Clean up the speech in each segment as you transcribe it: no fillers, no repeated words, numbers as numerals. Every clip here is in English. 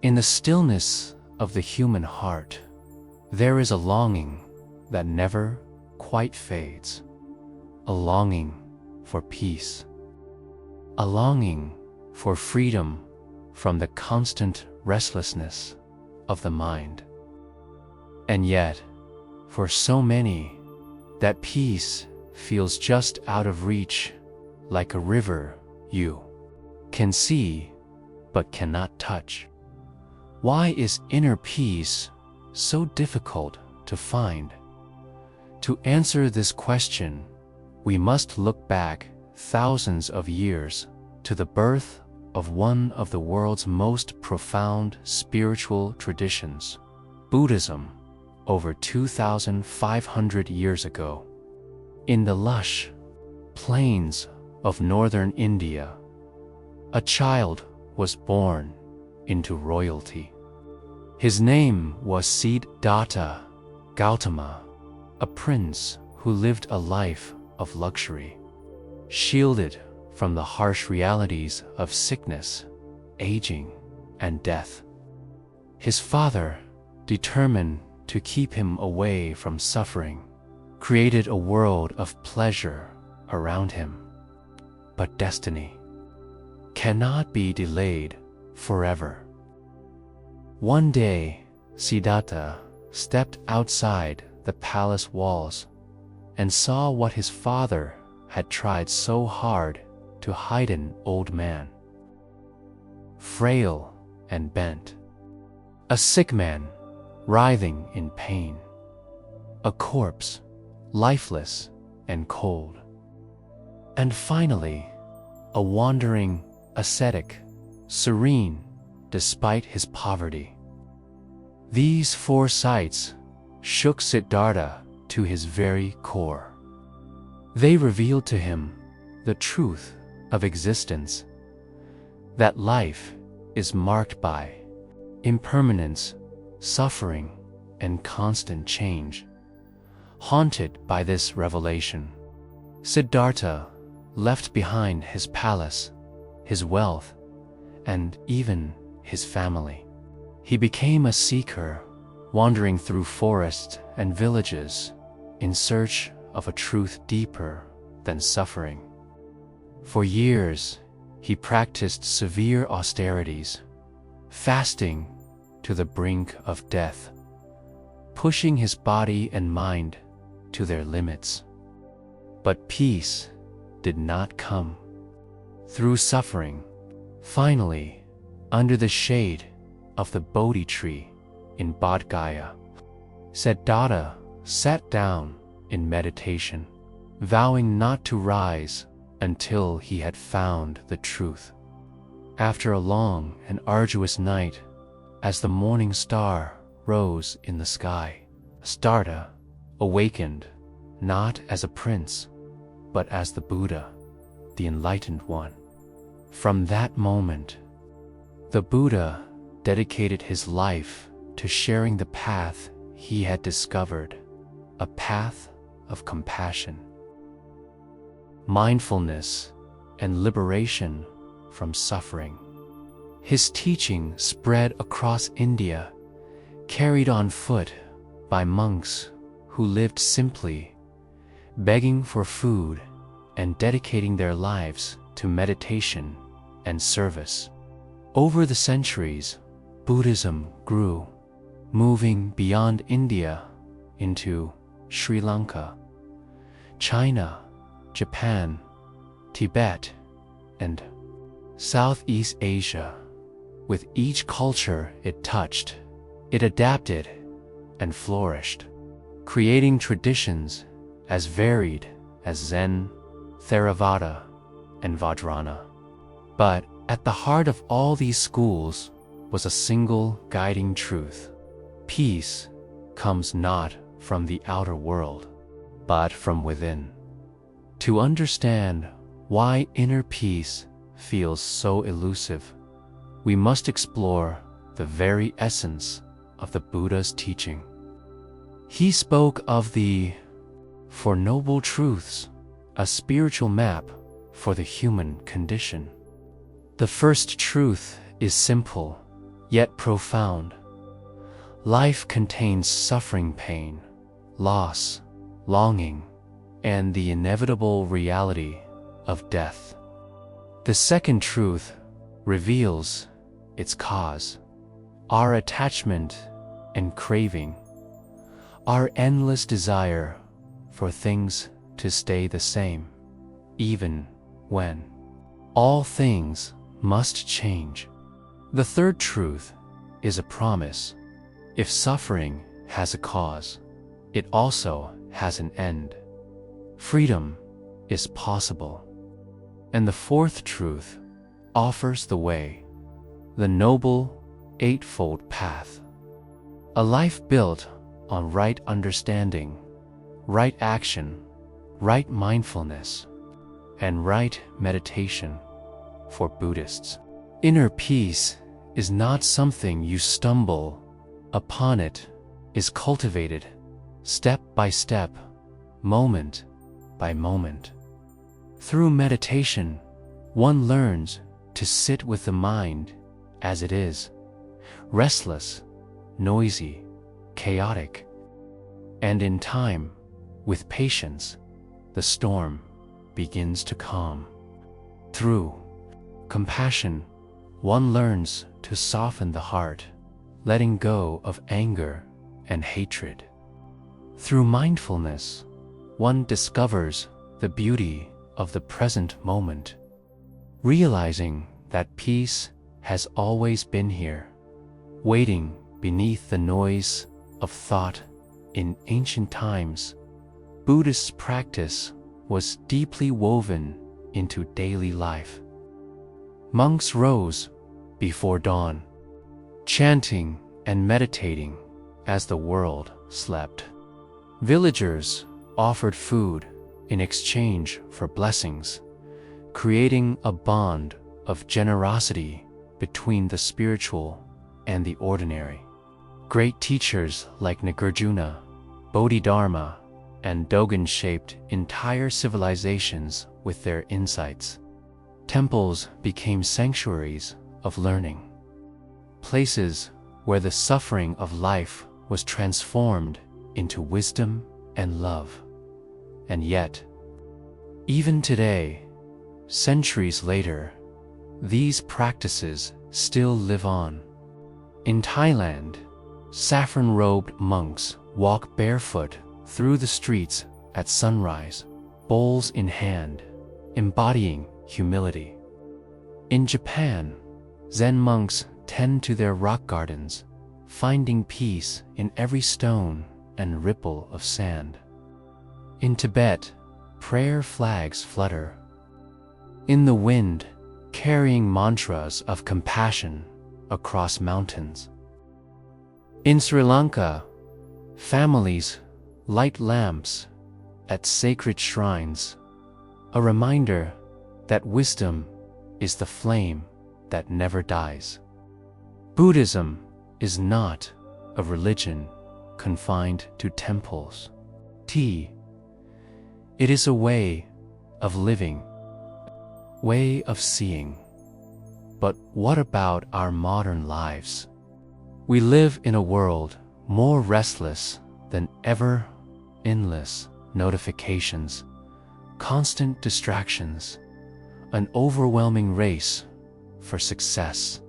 In the stillness of the human heart, there is a longing that never quite fades, a longing for peace, a longing for freedom from the constant restlessness of the mind. And yet, for so many, that peace feels just out of reach, like a river you can see but cannot touch. Why is inner peace so difficult to find? To answer this question, we must look back thousands of years to the birth of one of the world's most profound spiritual traditions, Buddhism, over 2,500 years ago. In the lush plains of northern India, a child was born into royalty. His name was Siddhartha Gautama, a prince who lived a life of luxury, shielded from the harsh realities of sickness, aging, and death. His father, determined to keep him away from suffering, created a world of pleasure around him. But destiny cannot be delayed forever. One day, Siddhartha stepped outside the palace walls and saw what his father had tried so hard to hide: an old man, frail and bent, a sick man writhing in pain, a corpse, lifeless and cold, and finally, a wandering ascetic, serene despite his poverty. These four sights shook Siddhartha to his very core. They revealed to him the truth of existence, that life is marked by impermanence, suffering, and constant change. Haunted by this revelation, Siddhartha left behind his palace, his wealth, and even his family. He became a seeker, wandering through forests and villages in search of a truth deeper than suffering. For years, he practiced severe austerities, fasting to the brink of death, pushing his body and mind to their limits. But peace did not come. Through suffering, finally, under the shade of the Bodhi tree in Bodh Gaya, Siddhartha sat down in meditation, vowing not to rise until he had found the truth. After a long and arduous night, as the morning star rose in the sky, Siddhartha awakened not as a prince, but as the Buddha, the enlightened one. From that moment, the Buddha dedicated his life to sharing the path he had discovered, a path of compassion, mindfulness, and liberation from suffering. His teaching spread across India, carried on foot by monks who lived simply, begging for food and dedicating their lives to meditation and service. Over the centuries, Buddhism grew, moving beyond India into Sri Lanka, China, Japan, Tibet, and Southeast Asia. With each culture it touched, it adapted and flourished, creating traditions as varied as Zen, Theravada, and Vajrayana. But at the heart of all these schools was a single guiding truth: peace comes not from the outer world, but from within. To understand why inner peace feels so elusive, we must explore the very essence of the Buddha's teaching. He spoke of the Four Noble Truths, a spiritual map for the human condition. The first truth is simple: yet profound. Life contains suffering, pain, loss, longing, and the inevitable reality of death. The second truth reveals its cause, our attachment and craving, our endless desire for things to stay the same, even when all things must change. The third truth is a promise. If suffering has a cause, it also has an end. Freedom is possible. And the fourth truth offers the way, the noble eightfold path. A life built on right understanding, right action, right mindfulness, and right meditation. For Buddhists, inner peace is not something you stumble upon. It is cultivated step by step, moment by moment. Through meditation, one learns to sit with the mind as it is, restless, noisy, chaotic. And in time, with patience, the storm begins to calm. Through compassion, one learns to soften the heart, letting go of anger and hatred. Through mindfulness, one discovers the beauty of the present moment, realizing that peace has always been here, waiting beneath the noise of thought. In ancient times, Buddhist practice was deeply woven into daily life. Monks rose before dawn, chanting and meditating as the world slept. Villagers offered food in exchange for blessings, creating a bond of generosity between the spiritual and the ordinary. Great teachers like Nagarjuna, Bodhidharma, and Dogen shaped entire civilizations with their insights. Temples became sanctuaries of learning, places where the suffering of life was transformed into wisdom and love. And yet, even today, centuries later, these practices still live on. In Thailand, saffron-robed monks walk barefoot through the streets at sunrise, bowls in hand, embodying humility. In Japan, Zen monks tend to their rock gardens, finding peace in every stone and ripple of sand. In Tibet, prayer flags flutter in the wind, carrying mantras of compassion across mountains. In Sri Lanka, families light lamps at sacred shrines, a reminder that wisdom is the flame that never dies. Buddhism is not a religion confined to temples. It is a way of living, way of seeing. But what about our modern lives? We live in a world more restless than ever. Endless notifications, constant distractions, an overwhelming race for success.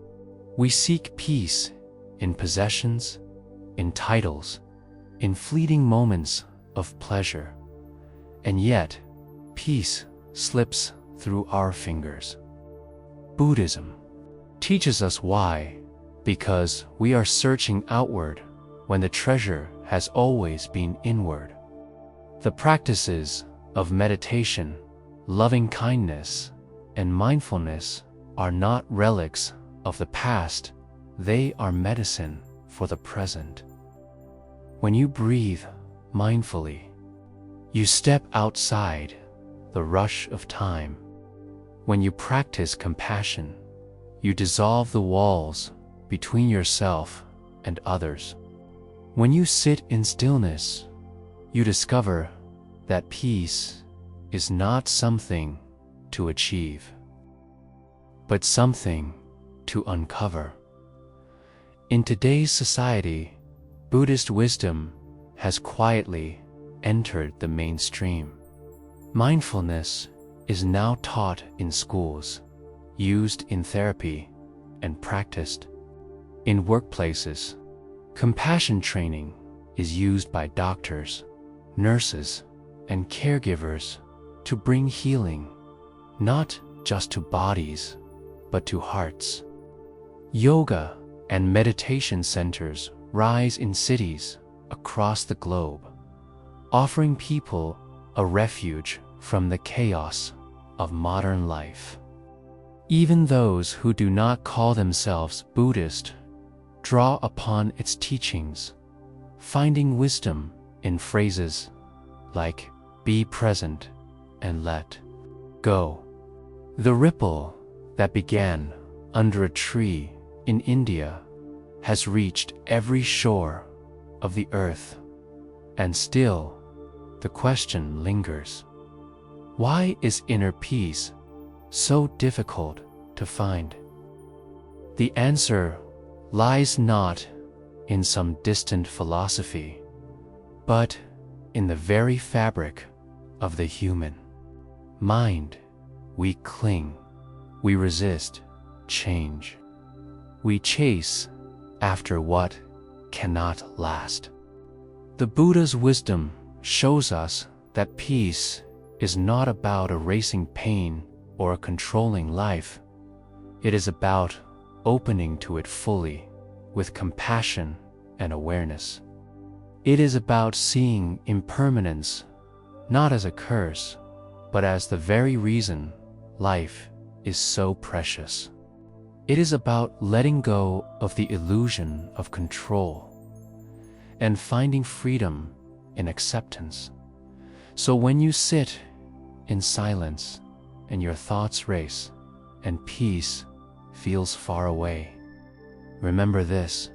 We seek peace in possessions, in titles, in fleeting moments of pleasure. And yet, peace slips through our fingers. Buddhism teaches us why, because we are searching outward when the treasure has always been inward. The practices of meditation, loving kindness, and mindfulness are not relics of the past, they are medicine for the present. When you breathe mindfully, you step outside the rush of time. When you practice compassion, you dissolve the walls between yourself and others. When you sit in stillness, you discover that peace is not something to achieve, but something to uncover. In today's society, Buddhist wisdom has quietly entered the mainstream. Mindfulness is now taught in schools, used in therapy, and practiced in workplaces. Compassion training is used by doctors, nurses, and caregivers to bring healing, not just to bodies, but to hearts. Yoga and meditation centers rise in cities across the globe, offering people a refuge from the chaos of modern life. Even those who do not call themselves Buddhist draw upon its teachings, finding wisdom in phrases like "be present" and "let go." The ripple that began under a tree in India has reached every shore of the earth, and still the question lingers: why is inner peace so difficult to find? The answer lies not in some distant philosophy, but in the very fabric of the human mind. We cling, we resist change, we chase after what cannot last. The Buddha's wisdom shows us that peace is not about erasing pain or controlling life. It is about opening to it fully with compassion and awareness. It is about seeing impermanence not as a curse, but as the very reason life is so precious. It is about letting go of the illusion of control and finding freedom in acceptance. So when you sit in silence and your thoughts race and peace feels far away, remember this: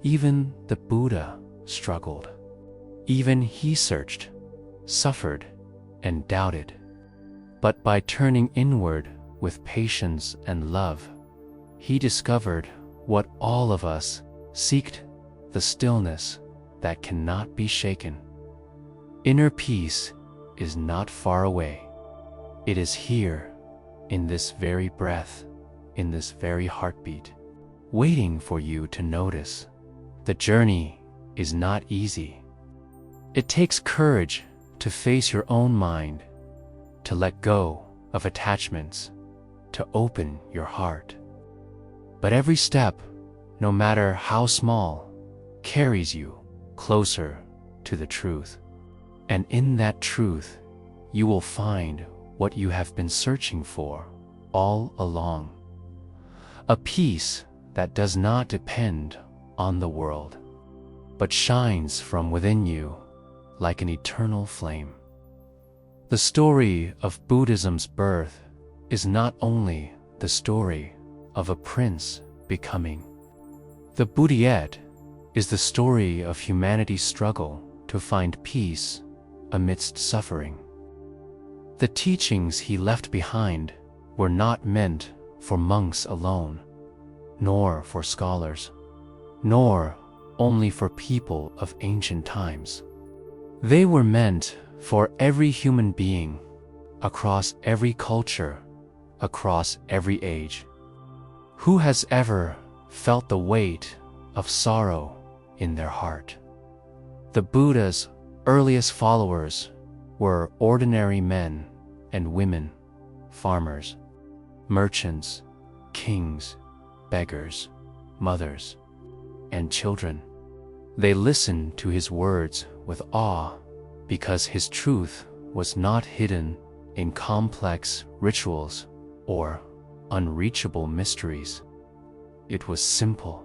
even the Buddha struggled. Even he searched, suffered, and doubted. But by turning inward with patience and love, he discovered what all of us seek: the stillness that cannot be shaken. Inner peace is not far away. It is here, in this very breath, in this very heartbeat, waiting for you to notice. The journey is not easy. It takes courage to face your own mind, to let go of attachments, to open your heart. But every step, no matter how small, carries you closer to the truth. And in that truth, you will find what you have been searching for all along: a peace that does not depend on the world, but shines from within you like an eternal flame. The story of Buddhism's birth is not only the story of a prince becoming. The Buddhist is the story of humanity's struggle to find peace amidst suffering. The teachings he left behind were not meant for monks alone, nor for scholars, nor only for people of ancient times. They were meant for every human being, across every culture, across every age. Who has ever felt the weight of sorrow in their heart? The Buddha's earliest followers were ordinary men and women, farmers, merchants, kings, beggars, mothers, and children. They listened to his words with awe because his truth was not hidden in complex rituals or unreachable mysteries. It was simple.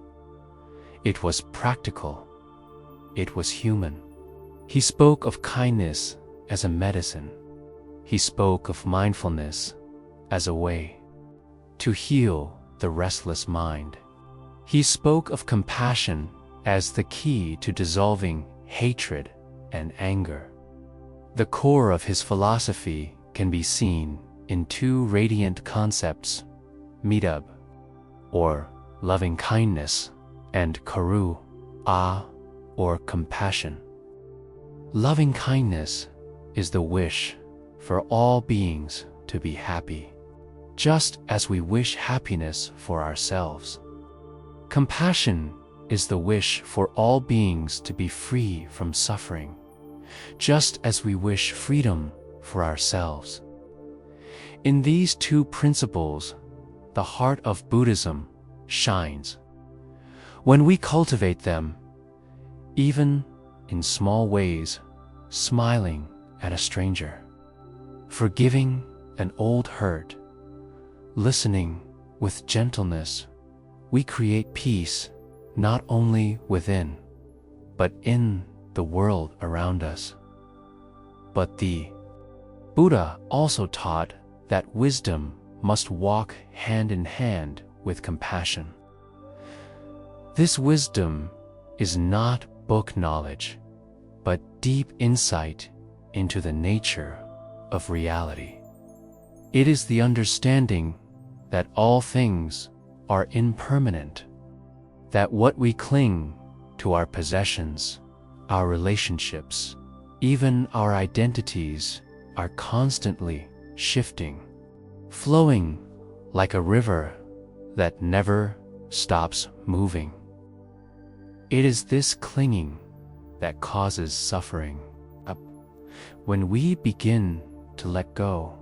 It was practical. It was human. He spoke of kindness as a medicine. He spoke of mindfulness as a way to heal the restless mind. He spoke of compassion as the key to dissolving hatred and anger. The core of his philosophy can be seen in two radiant concepts: medab, or loving kindness, and karu, or compassion. Loving kindness is the wish for all beings to be happy, just as we wish happiness for ourselves. Compassion is the wish for all beings to be free from suffering, just as we wish freedom for ourselves. In these two principles, the heart of Buddhism shines. When we cultivate them, even in small ways, smiling at a stranger, forgiving an old hurt, listening with gentleness, we create peace not only within, but in the world around us. But the Buddha also taught that wisdom must walk hand in hand with compassion. This wisdom is not book knowledge, but deep insight into the nature of reality. It is the understanding that all things are impermanent, that what we cling to, our possessions, our relationships, even our identities, are constantly shifting, flowing like a river that never stops moving. It is this clinging that causes suffering. When we begin to let go,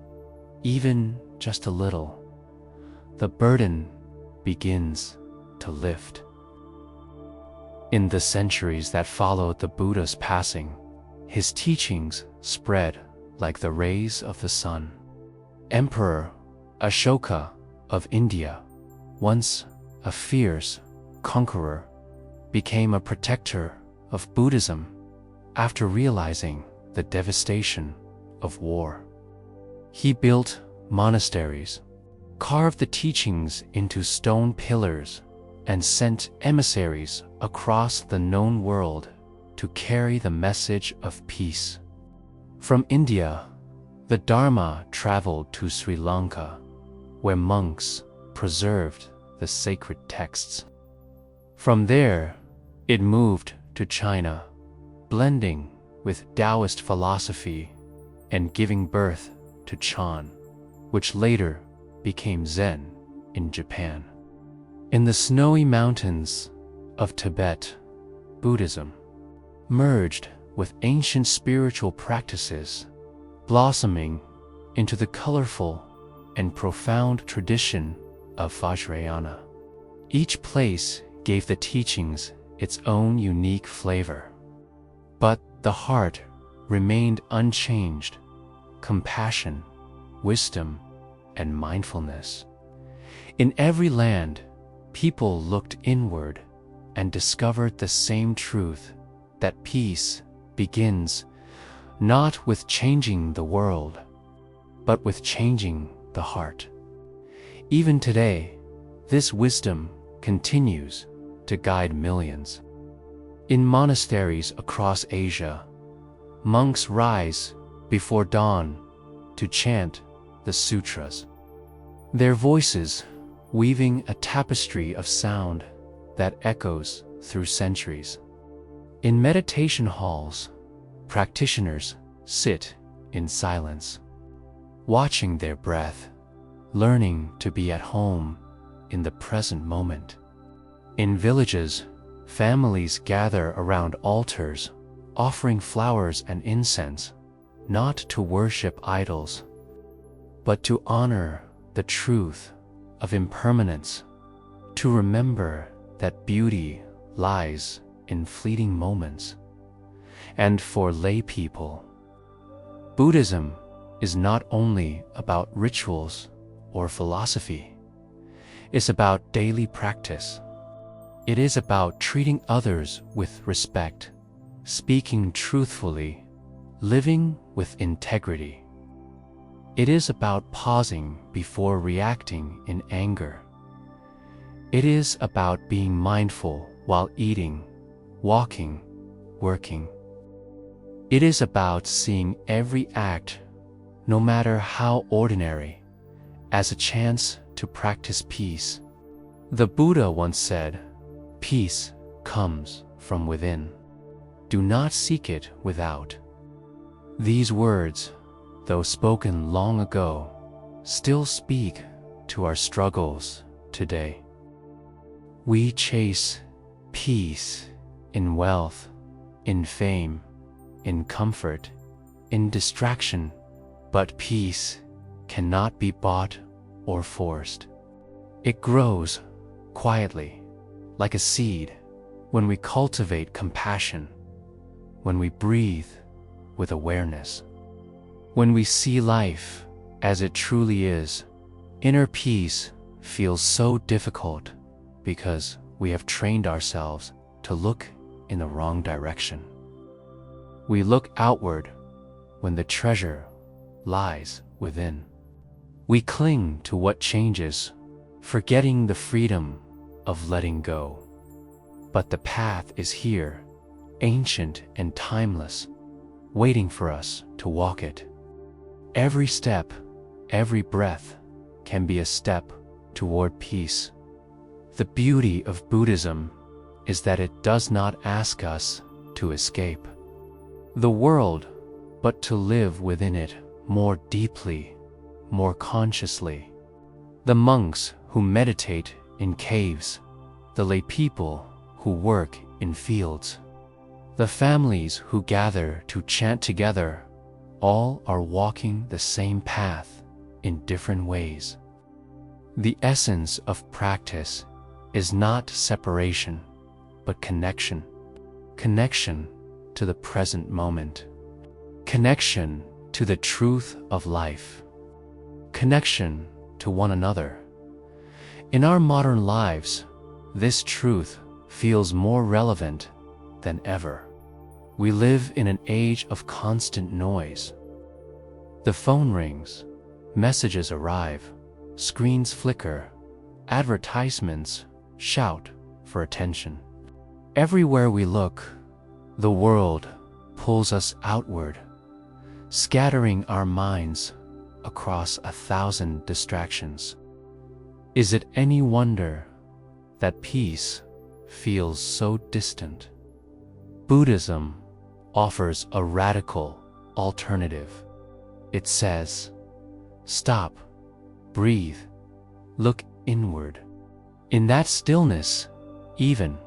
even just a little, the burden begins to lift. In the centuries that followed the Buddha's passing, his teachings spread like the rays of the sun. Emperor Ashoka of India, once a fierce conqueror, became a protector of Buddhism after realizing the devastation of war. He built monasteries, carved the teachings into stone pillars, and sent emissaries across the known world to carry the message of peace. From India, the Dharma traveled to Sri Lanka, where monks preserved the sacred texts. From there, it moved to China, blending with Taoist philosophy and giving birth to Chan, which later became Zen in Japan. In the snowy mountains of Tibet, Buddhism merged with ancient spiritual practices, blossoming into the colorful and profound tradition of Vajrayana. Each place gave the teachings its own unique flavor, but the heart remained unchanged: compassion, wisdom, and mindfulness. In every land, people looked inward and discovered the same truth, that peace begins not with changing the world, but with changing the heart. Even today, this wisdom continues to guide millions. In monasteries across Asia, monks rise before dawn to chant the sutras, their voices weaving a tapestry of sound that echoes through centuries. In meditation halls, practitioners sit in silence, watching their breath, learning to be at home in the present moment. In villages, families gather around altars, offering flowers and incense, not to worship idols, but to honor the truth of impermanence, to remember that beauty lies in fleeting moments. And for lay people, Buddhism is not only about rituals or philosophy. It's about daily practice. It is about treating others with respect, speaking truthfully, living with integrity. It is about pausing before reacting in anger. It is about being mindful while eating, walking, working. It is about seeing every act, no matter how ordinary, as a chance to practice peace. The Buddha once said, Peace comes from within. Do not seek it without. These words, though spoken long ago, still speak to our struggles today. We chase peace in wealth, in fame, in comfort, in distraction, but peace cannot be bought or forced. It grows quietly, like a seed, when we cultivate compassion, when we breathe with awareness, when we see life as it truly is. Inner peace feels so difficult because we have trained ourselves to look in the wrong direction. We look outward when the treasure lies within. We cling to what changes, forgetting the freedom of letting go. But the path is here, ancient and timeless, waiting for us to walk it. Every step, every breath can be a step toward peace. The beauty of Buddhism is that it does not ask us to escape the world, but to live within it more deeply, more consciously. The monks who meditate in caves, the lay people who work in fields, the families who gather to chant together, all are walking the same path in different ways. The essence of practice is not separation, but connection. Connection to the present moment. Connection to the truth of life. Connection to one another. In our modern lives, this truth feels more relevant than ever. We live in an age of constant noise. The phone rings, messages arrive, screens flicker, advertisements shout for attention. Everywhere we look, the world pulls us outward, scattering our minds across 1,000 distractions. Is it any wonder that peace feels so distant? Buddhism offers a radical alternative. It says, stop, breathe, look inward. In that stillness, even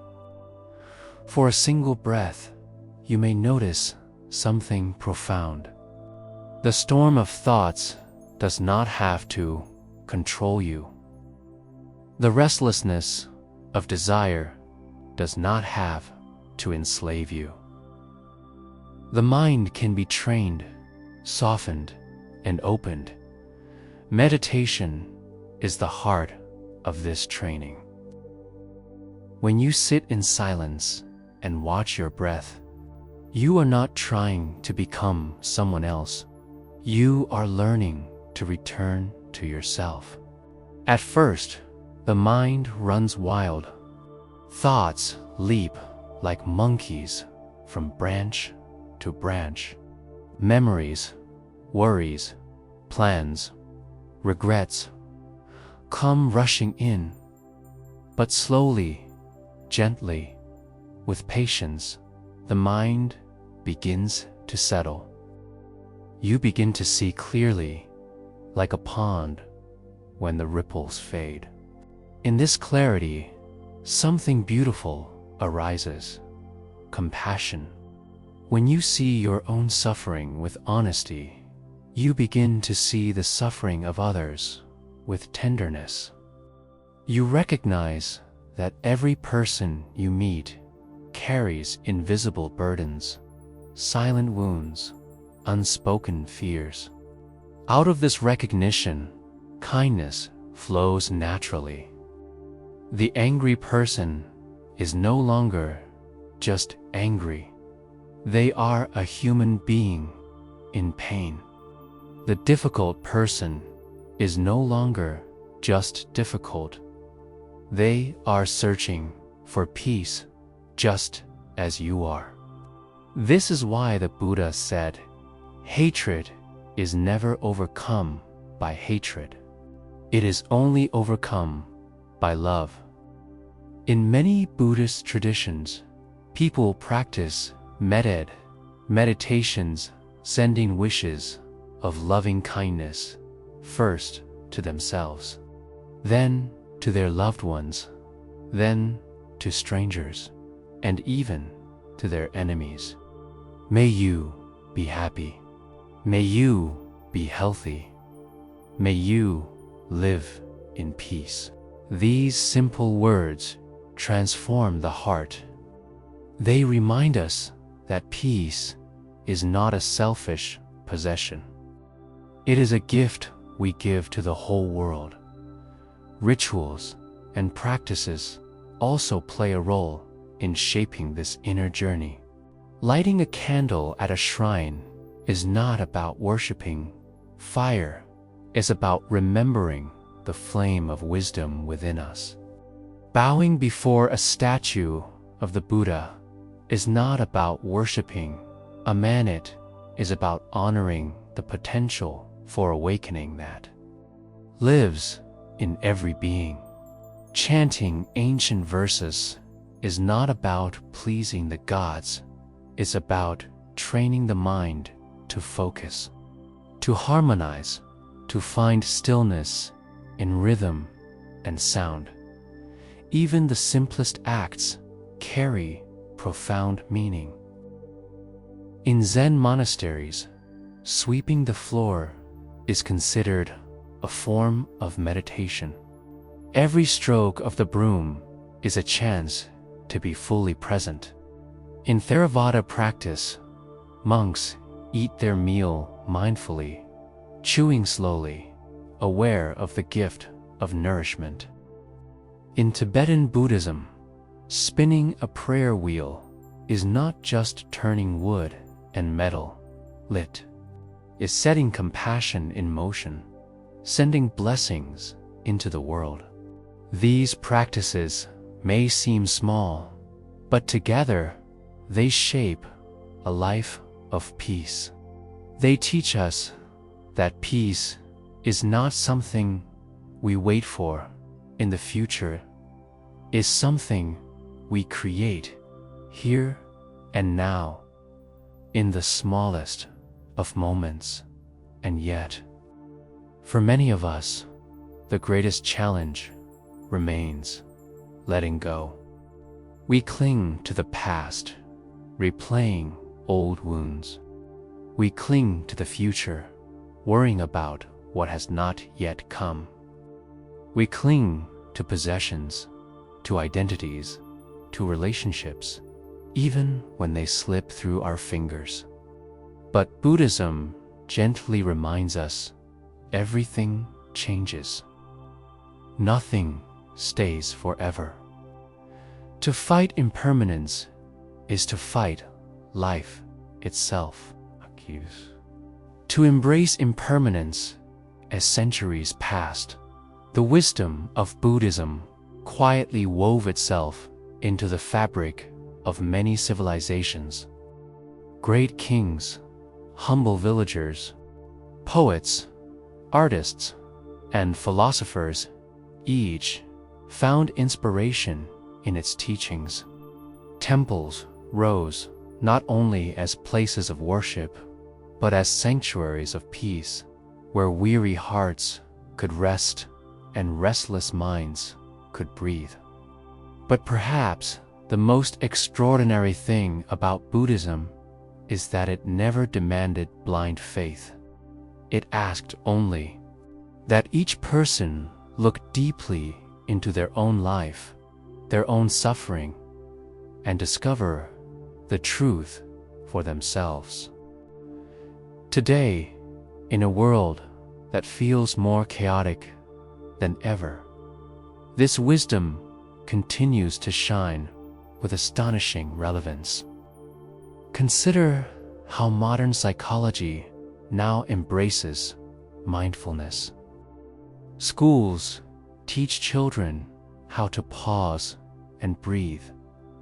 for a single breath, you may notice something profound. The storm of thoughts does not have to control you. The restlessness of desire does not have to enslave you. The mind can be trained, softened, and opened. Meditation is the heart of this training. When you sit in silence and watch your breath, you are not trying to become someone else. You are learning to return to yourself. At first, the mind runs wild. Thoughts leap like monkeys from branch to branch. Memories, worries, plans, regrets come rushing in. But slowly, gently, with patience, the mind begins to settle. You begin to see clearly, like a pond when the ripples fade. In this clarity, something beautiful arises: compassion. When you see your own suffering with honesty, you begin to see the suffering of others with tenderness. You recognize that every person you meet carries invisible burdens, silent wounds, unspoken fears. Out of this recognition, kindness flows naturally. The angry person is no longer just angry. They are a human being in pain. The difficult person is no longer just difficult. They are searching for peace just as you are. This is why the Buddha said, hatred is never overcome by hatred. It is only overcome by love. In many Buddhist traditions, people practice meditations, sending wishes of loving kindness, first to themselves, then to their loved ones, then to strangers, and even to their enemies. May you be happy. May you be healthy. May you live in peace. These simple words transform the heart. They remind us that peace is not a selfish possession. It is a gift we give to the whole world. Rituals and practices also play a role in shaping this inner journey. Lighting a candle at a shrine is not about worshiping fire. It's about remembering the flame of wisdom within us. Bowing before a statue of the Buddha is not about worshiping a man. It is about honoring the potential for awakening that lives in every being. Chanting ancient verses is not about pleasing the gods. It's about training the mind to focus, to harmonize, to find stillness in rhythm and sound. Even the simplest acts carry profound meaning. In Zen monasteries, sweeping the floor is considered a form of meditation. Every stroke of the broom is a chance to be fully present. In Theravada practice, monks eat their meal mindfully, chewing slowly, aware of the gift of nourishment. In Tibetan Buddhism, spinning a prayer wheel is not just turning wood and metal. It is setting compassion in motion, sending blessings into the world. These practices may seem small, but together they shape a life of peace. They teach us that peace is not something we wait for in the future, is something we create here and now, in the smallest of moments. And yet, for many of us, the greatest challenge remains letting go. We cling to the past, replaying old wounds. We cling to the future, worrying about what has not yet come. We cling to possessions, to identities, to relationships, even when they slip through our fingers. But Buddhism gently reminds us everything changes. Nothing stays forever. To fight impermanence is to fight life itself. To embrace impermanence as centuries passed, the wisdom of Buddhism quietly wove itself into the fabric of many civilizations. Great kings, humble villagers, poets, artists, and philosophers each found inspiration in its teachings. Temples rose not only as places of worship, but as sanctuaries of peace, where weary hearts could rest and restless minds could breathe. But perhaps the most extraordinary thing about Buddhism is that it never demanded blind faith. It asked only that each person look deeply into their own life, their own suffering, and discover the truth for themselves. Today, in a world that feels more chaotic than ever, this wisdom continues to shine with astonishing relevance. Consider how modern psychology now embraces mindfulness. Schools teach children how to pause and breathe,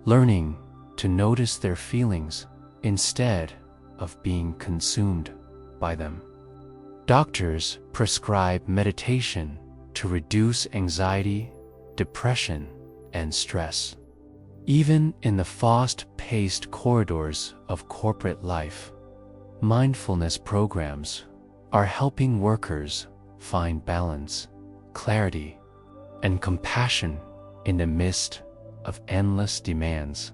learning to notice their feelings instead of being consumed by them. Doctors prescribe meditation to reduce anxiety, depression, and stress. Even in the fast-paced corridors of corporate life, mindfulness programs are helping workers find balance, clarity, and compassion in the midst of endless demands.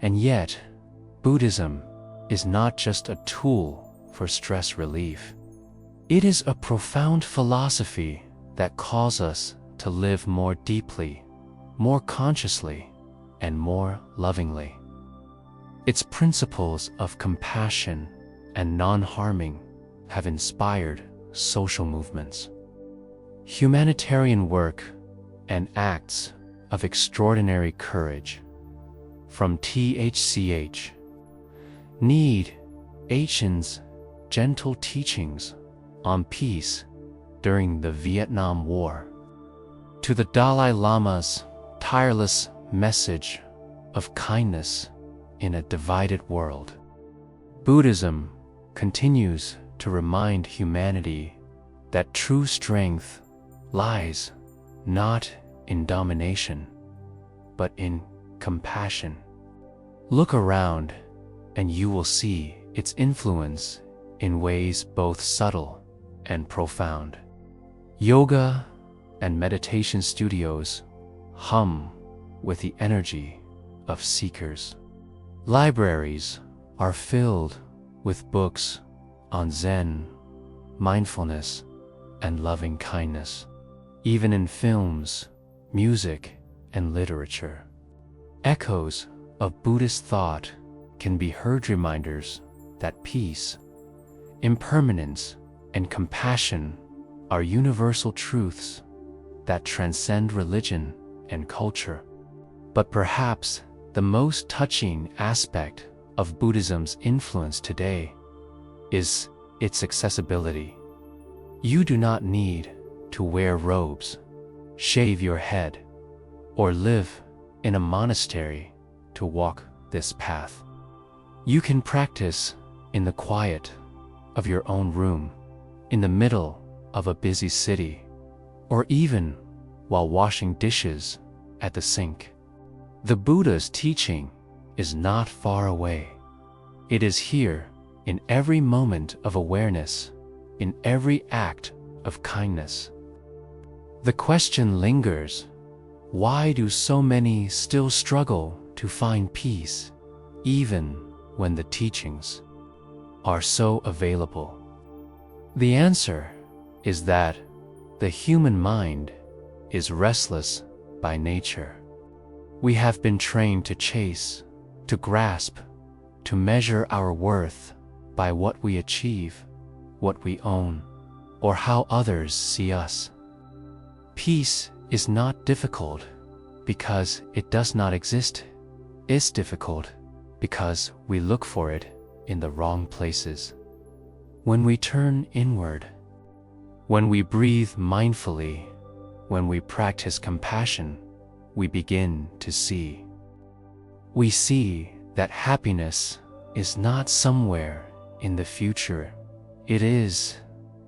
And yet, Buddhism is not just a tool for stress relief. It is a profound philosophy that calls us to live more deeply, more consciously, and more lovingly. Its principles of compassion and non-harming have inspired social movements, humanitarian work, and acts of extraordinary courage. From THCH, Need Achen's gentle teachings on peace during the Vietnam War, to the Dalai Lama's tireless message of kindness in a divided world, Buddhism continues to remind humanity that true strength lies not in domination, but in compassion. Look around and you will see its influence in ways both subtle and profound. Yoga and meditation studios hum with the energy of seekers. Libraries are filled with books on Zen, mindfulness, and loving kindness. Even in films, music, and literature, echoes of Buddhist thought can be heard, reminders that peace, impermanence, and compassion are universal truths that transcend religion and culture. But perhaps the most touching aspect of Buddhism's influence today is its accessibility. You do not need to wear robes, shave your head, or live in a monastery to walk this path. You can practice in the quiet of your own room, in the middle of a busy city, or even while washing dishes at the sink. The Buddha's teaching is not far away. It is here in every moment of awareness, in every act of kindness. The question lingers: why do so many still struggle to find peace, even when the teachings are so available? The answer is that the human mind is restless by nature. We have been trained to chase, to grasp, to measure our worth by what we achieve, what we own, or how others see us. Peace is not difficult because it does not exist. It's difficult because we look for it in the wrong places. When we turn inward, when we breathe mindfully, when we practice compassion, we begin to see. We see that happiness is not somewhere in the future. It is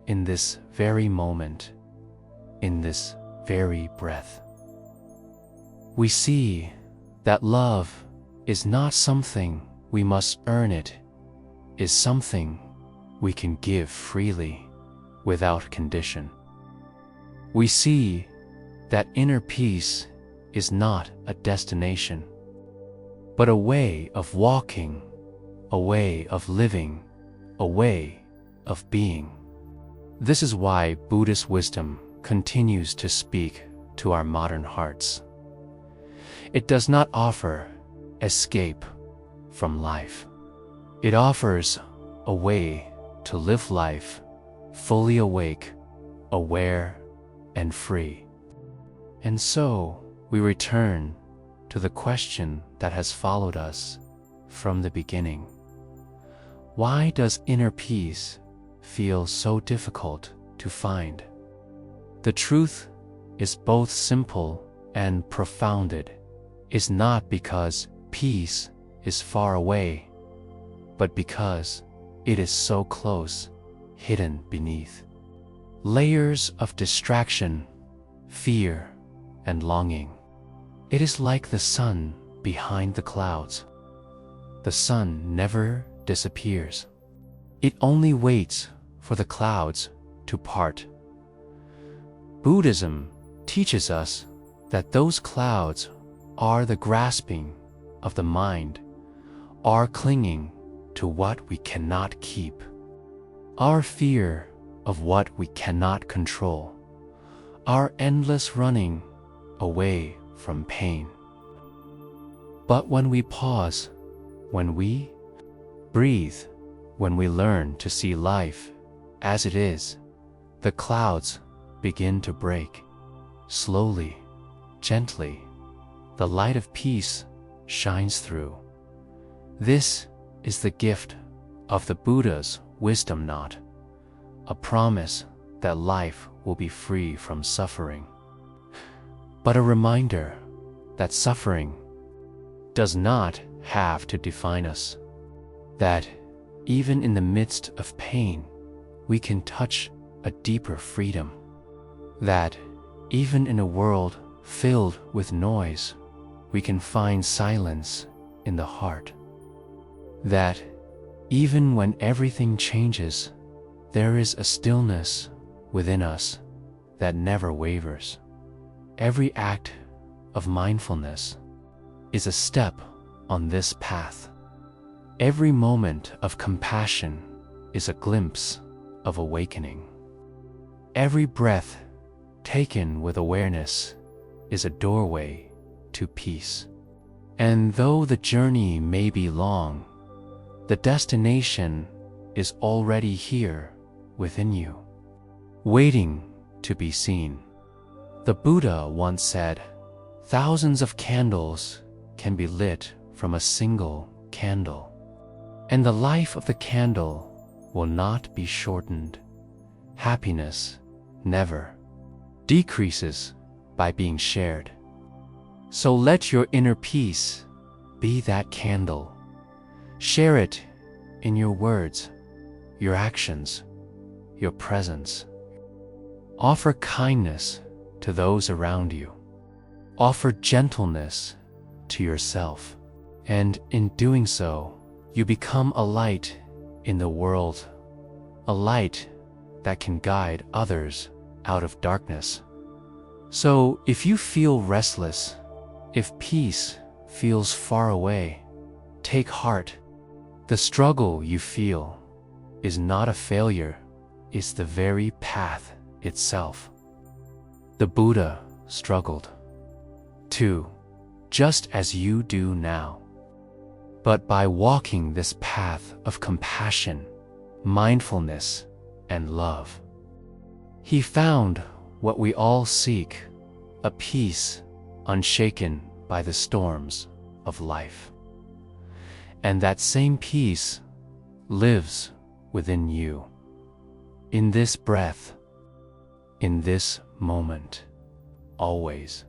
in this very moment, in this very breath. We see that love is not something we must earn, it is something we can give freely, without condition. We see that inner peace is not a destination, but a way of walking, a way of living, a way of being. This is why Buddhist wisdom continues to speak to our modern hearts. It does not offer escape from life. It offers a way to live life fully awake, aware, and free. And so we return to the question that has followed us from the beginning. Why does inner peace feel so difficult to find? The truth is both simple and profound. It is not because peace is far away, but because it is so close, hidden beneath layers of distraction, fear, and longing. It is like the sun behind the clouds. The sun never disappears. It only waits for the clouds to part. Buddhism teaches us that those clouds are the grasping of the mind, our clinging to what we cannot keep, our fear of what we cannot control, our endless running away from pain. But when we pause, when we breathe, when we learn to see life as it is, the clouds begin to break. Slowly, gently, the light of peace shines through. This is the gift of the Buddha's wisdom knot, a promise that life will be free from suffering, but a reminder that suffering does not have to define us, that even in the midst of pain, we can touch a deeper freedom, that even in a world filled with noise, we can find silence in the heart, that even when everything changes, there is a stillness within us that never wavers. Every act of mindfulness is a step on this path. Every moment of compassion is a glimpse of awakening. Every breath taken with awareness is a doorway to peace. And though the journey may be long, the destination is already here within you, waiting to be seen. The Buddha once said, "Thousands of candles can be lit from a single candle, and the life of the candle will not be shortened. Happiness never decreases by being shared. So let your inner peace be that candle. Share it in your words, your actions, your presence. Offer kindness to those around you. Offer gentleness to yourself. And in doing so, you become a light in the world, a light that can guide others out of darkness. So if you feel restless, if peace feels far away, take heart. The struggle you feel is not a failure, it's the very path itself. The Buddha struggled too, just as you do now. But by walking this path of compassion, mindfulness, and love, he found what we all seek, a peace unshaken by the storms of life. And that same peace lives within you, in this breath, in this moment, always.